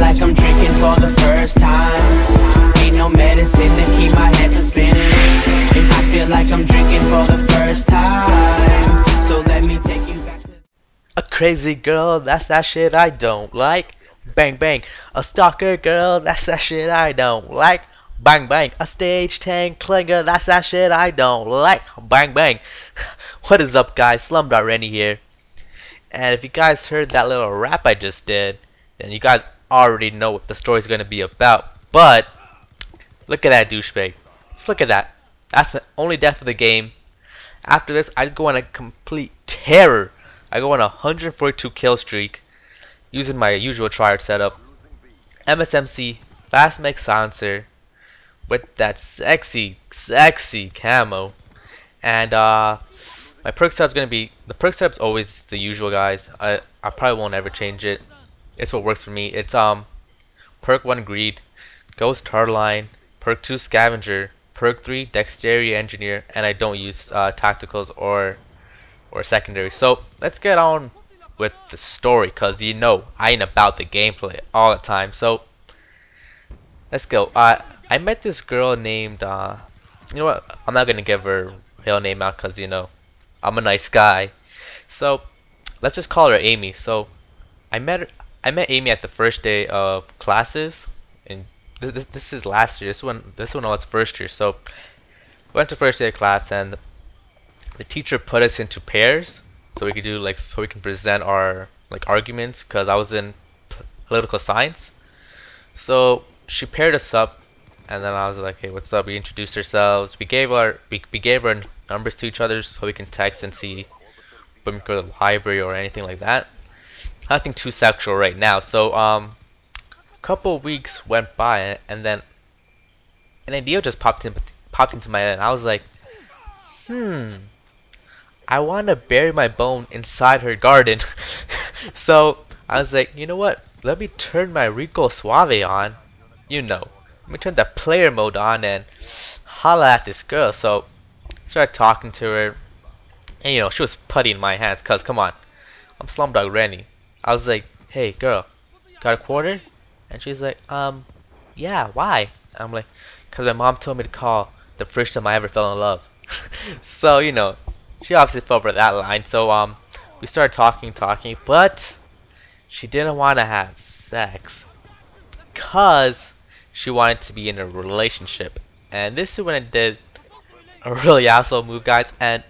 like I'm drinking for the first time. Ain't no medicine to keep my head from spinning. I feel like I'm drinking for the first time. So let me take you back to A crazy girl, that's that shit I don't like. Bang bang. A stalker girl, that's that shit I don't like. Bang bang. A stage 10 clinger, that's that shit I don't like. Bang bang. What is up, guys? Slumdog Rennie here. And if you guys heard that little rap I just did, then you guys already know what the story's gonna be about. But look at that douchebag. Just look at that. That's the only death of the game. After this, I just go on a complete terror. I go on a 142 kill streak using my usual tryhard setup. MSMC, fast mix silencer with that sexy camo. And my perk setup's gonna be, the perk setup's always the usual, guys. I probably won't ever change it. It's what works for me. It's perk 1 greed, ghost hardline, perk 2 scavenger, perk 3 dexterity engineer, and I don't use tacticals or secondary. So let's get on with the story, cause you know I ain't about the gameplay all the time. So let's go. I met this girl named you know what? I'm not gonna give her real name out, cause you know I'm a nice guy. So let's just call her Amy. So I met Amy at the first day of classes, and this is last year. This one was first year. So went to first day of class, and the teacher put us into pairs so we could do so we can present our arguments, because I was in political science. So she paired us up, and then I was like, hey, what's up? We introduced ourselves. We gave our numbers to each other so we can text and see when we go to the library or anything like that. Nothing too sexual right now. So a couple weeks went by, and then an idea just popped into my head, and I was like, I want to bury my bone inside her garden. So I was like, you know what? Let me turn my Rico Suave on. You know, let me turn the player mode on and holla at this girl. So I started talking to her, and you know, she was putty in my hands, cause come on, I'm Slumdog Rennie. I was like, hey girl, got a quarter? And she's like, yeah, why? And I'm like, cause my mom told me to call the first time I ever fell in love. So you know, she obviously fell for that line. So we started talking, but she didn't want to have sex, cause she wanted to be in a relationship. And this is when I did a really asshole move, guys. And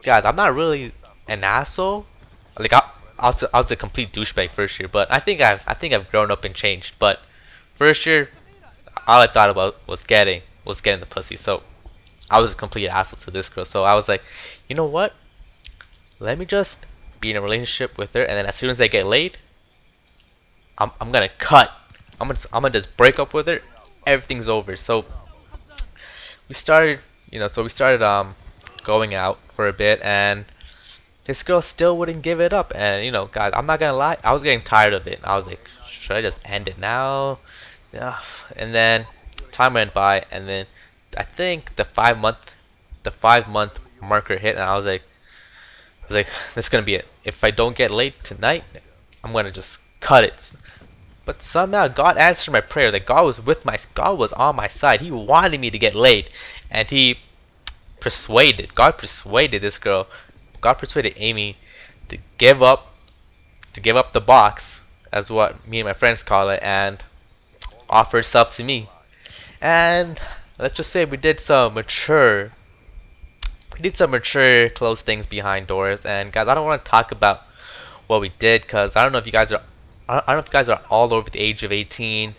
guys, I'm not really an asshole. Like I was a complete douchebag first year, but I think I've grown up and changed. But first year, all I thought about was getting the pussy. So I was a complete asshole to this girl. So I was like, you know what? Let me just be in a relationship with her, and then as soon as I get laid, I'm gonna cut. I'm gonna just break up with her. Everything's over. So we started, going out for a bit, and this girl still wouldn't give it up. And you know, guys, I'm not gonna lie, I was getting tired of it. I was like, should I just end it now? Yeah. And then time went by, and then I think the 5 month marker hit, and I was like, this is gonna be it. If I don't get laid tonight, I'm gonna just cut it. But somehow God answered my prayer. That God was on my side. He wanted me to get laid, and God persuaded this girl. God persuaded Amy to give up the box, as what me and my friends call it, and offer herself to me. And let's just say we did some mature close things behind doors. And guys, I don't want to talk about what we did, because I don't know if you guys are all over the age of 18.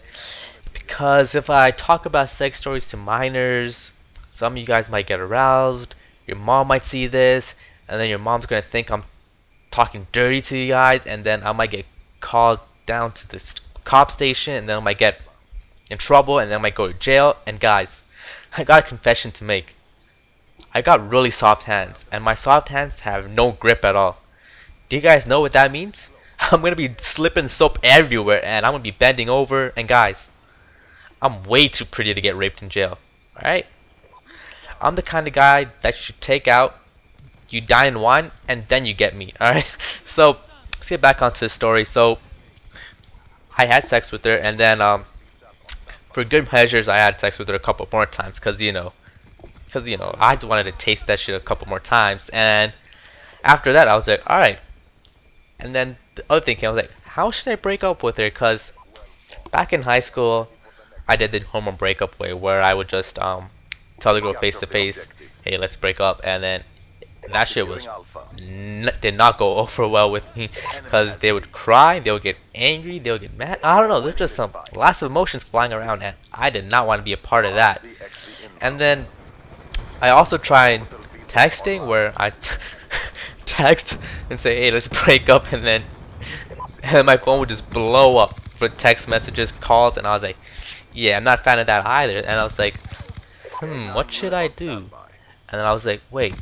Because if I talk about sex stories to minors, some of you guys might get aroused. Your mom might see this, and then your mom's gonna think I'm talking dirty to you guys, and then I might get called down to this cop station, and then I might get in trouble, and then I might go to jail. And guys, I got a confession to make. I got really soft hands, and my soft hands have no grip at all. Do you guys know what that means? I'm gonna be slipping soap everywhere, and I'm gonna be bending over. And guys, I'm way too pretty to get raped in jail. Alright? I'm the kind of guy that you should take out, you dine and wine, and then you get me. Alright? So let's get back onto the story. So I had sex with her, and then for good measures, I had sex with her a couple more times, cause you know, I just wanted to taste that shit a couple more times. And after that, I was like, all right. And then the other thing came, I was like, how should I break up with her? Cause back in high school, I did the hormone breakup way, where I would just tell the girl face to face, hey, let's break up, and then that shit was did not go over well with me, because they would cry, they would get angry, they would get mad. I don't know, there's just some lots of emotions flying around, and I did not want to be a part of that. And then I also tried texting, where I text and say, hey, let's break up, and then my phone would just blow up for text messages, calls, and I was like, yeah, I'm not a fan of that either. And I was like, what should I do? And then I was like, wait,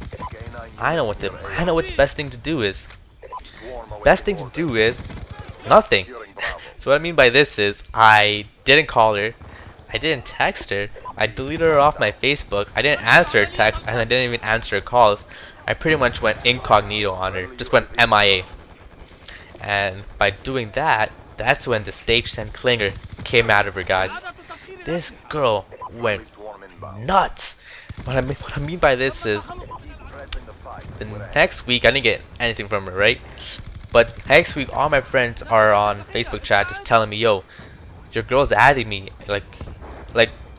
I know what the best thing to do is. Best thing to do is nothing. So what I mean by this is, I didn't call her, I didn't text her, I deleted her off my Facebook, I didn't answer her text, and I didn't even answer her calls. I pretty much went incognito on her, just went MIA. And by doing that, that's when the stage 10 clinger came out of her, guys. This girl went nuts. What I mean by this is, the next week I didn't get anything from her, right? But next week all my friends are on Facebook chat just telling me, yo, your girl's adding me, like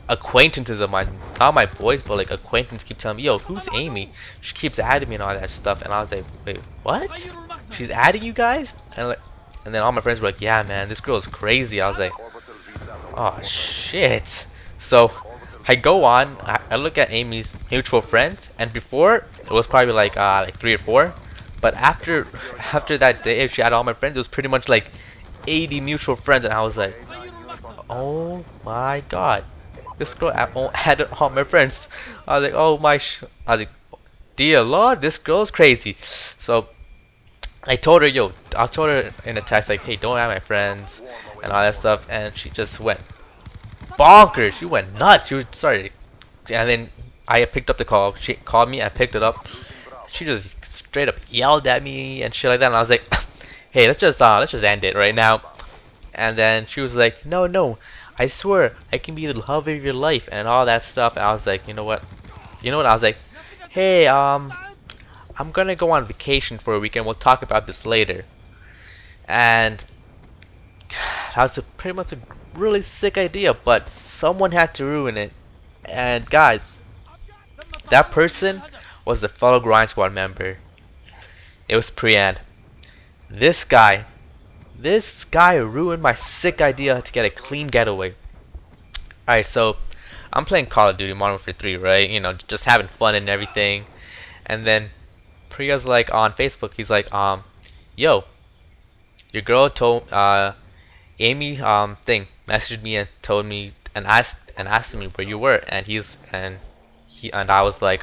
acquaintances of mine, not my boys, but like acquaintances keep telling me, yo, who's Amy? She keeps adding me and all that stuff. And I was like, wait, what? She's adding you guys? And then all my friends were like, yeah, man, this girl is crazy. I was like, oh shit. So I go on, I look at Amy's mutual friends, and before it was probably like 3 or 4, but after that day she had all my friends, it was pretty much like 80 mutual friends, and I was like, oh my god, this girl had all my friends. I was like, oh my I was like, dear lord, this girl's crazy. So I told her, I told her in a text like, hey, don't add my friends and all that stuff, and she just went bonkers. She went nuts. She was sorry, and then I picked up the call. She called me. I picked it up. She just straight up yelled at me and shit like that. And I was like, "Hey, let's just end it right now." And then she was like, "No, I swear I can be the love of your life and all that stuff." And I was like, "You know what? I was like, hey, I'm gonna go on vacation for a weekend. We'll talk about this later." And that was pretty much a really sick idea, but someone had to ruin it. And guys, that person was the fellow Grind Squad member. It was Priyan. This guy ruined my sick idea to get a clean getaway. Alright, so I'm playing Call of Duty Modern Warfare 3, right? You know, just having fun and everything. And then Priya's like on Facebook, he's like, yo, your girl told Amy messaged me and told me and asked me where you were, and I was like,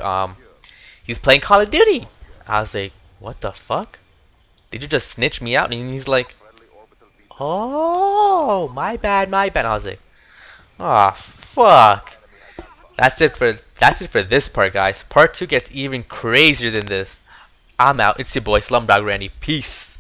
he's playing Call of Duty. I was like, what the fuck? Did you just snitch me out? And he's like, oh, my bad. I was like, oh fuck. That's it for this part, guys. Part 2 gets even crazier than this. I'm out. It's your boy Slumdog Randy. Peace.